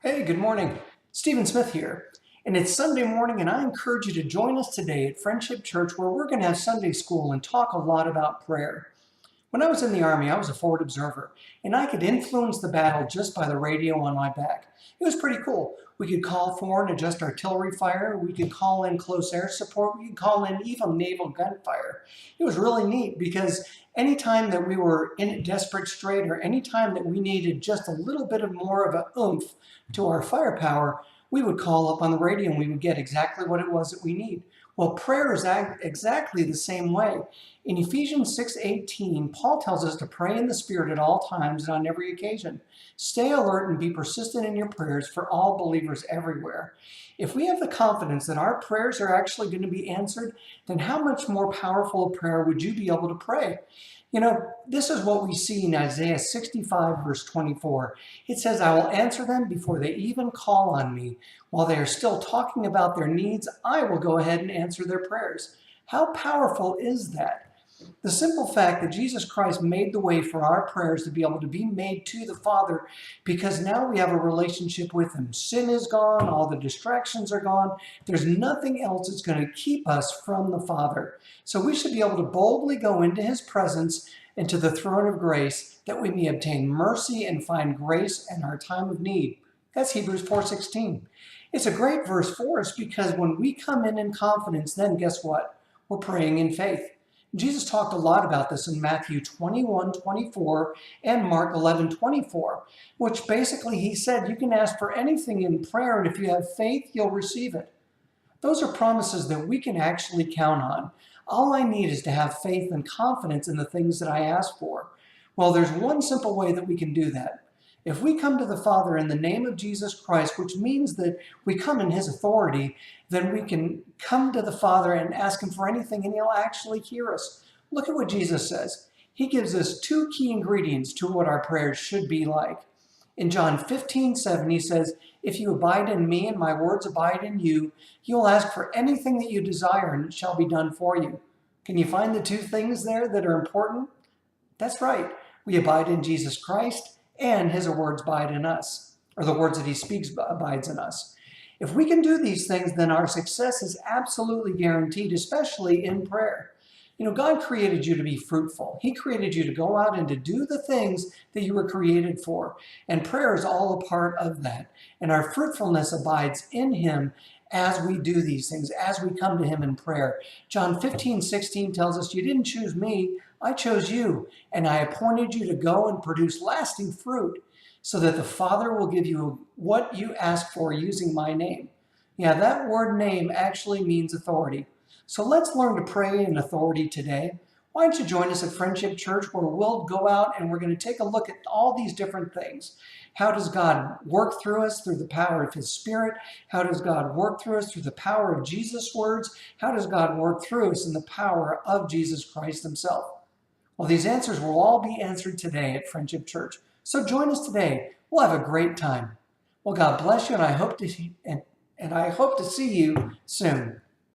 Hey, good morning. Stephen Smith here. And it's Sunday morning, and I encourage you to join us today at Friendship Church, where we're going to have Sunday school and talk a lot about prayer. When I was in the Army, I was a forward observer, and I could influence the battle just by the radio on my back. It was pretty cool. We could call for and adjust artillery fire. We could call in close air support. We could call in even naval gunfire. It was really neat because anytime that we were in a desperate strait or anytime that we needed just a little bit of more of a oomph to our firepower, we would call up on the radio and we would get exactly what it was that we need. Well, prayer is exactly the same way. In Ephesians 6:18, Paul tells us to pray in the Spirit at all times and on every occasion. Stay alert and be persistent in your prayers for all believers everywhere. If we have the confidence that our prayers are actually going to be answered, then how much more powerful a prayer would you be able to pray? You know, this is what we see in Isaiah 65, verse 24. It says, I will answer them before they even call on me. While they are still talking about their needs, I will go ahead and answer their prayers. How powerful is that? The simple fact that Jesus Christ made the way for our prayers to be able to be made to the Father, because now we have a relationship with Him. Sin is gone, all the distractions are gone. There's nothing else that's going to keep us from the Father. So we should be able to boldly go into His presence and to the throne of grace, that we may obtain mercy and find grace in our time of need. That's Hebrews 4:16. It's a great verse for us because when we come in confidence, then guess what? We're praying in faith. Jesus talked a lot about this in Matthew 21:24 and Mark 11:24, which basically he said you can ask for anything in prayer, and if you have faith, you'll receive it. Those are promises that we can actually count on. All I need is to have faith and confidence in the things that I ask for. Well, there's one simple way that we can do that. If we come to the Father in the name of Jesus Christ, which means that we come in His authority, then we can come to the Father and ask Him for anything, and He'll actually hear us. Look at what Jesus says. He gives us two key ingredients to what our prayers should be like. In John 15:7, He says, if you abide in me and my words abide in you, you'll ask for anything that you desire, and it shall be done for you. Can you find the two things there that are important? That's right. We abide in Jesus Christ, and His words abide in us, or the words that He speaks abides in us. If we can do these things, then our success is absolutely guaranteed, especially in prayer. You know, God created you to be fruitful. He created you to go out and to do the things that you were created for. And prayer is all a part of that. And our fruitfulness abides in Him as we do these things, as we come to Him in prayer. John 15:16 tells us, you didn't choose me, I chose you, and I appointed you to go and produce lasting fruit, so that the Father will give you what you ask for using my name. Yeah, that word name actually means authority. So let's learn to pray in authority today. Why don't you join us at Friendship Church, where we'll go out and we're going to take a look at all these different things. How does God work through us through the power of His Spirit? How does God work through us through the power of Jesus' words? How does God work through us in the power of Jesus Christ Himself? Well, these answers will all be answered today at Friendship Church. So join us today. We'll have a great time. Well, God bless you, and I hope to see you soon.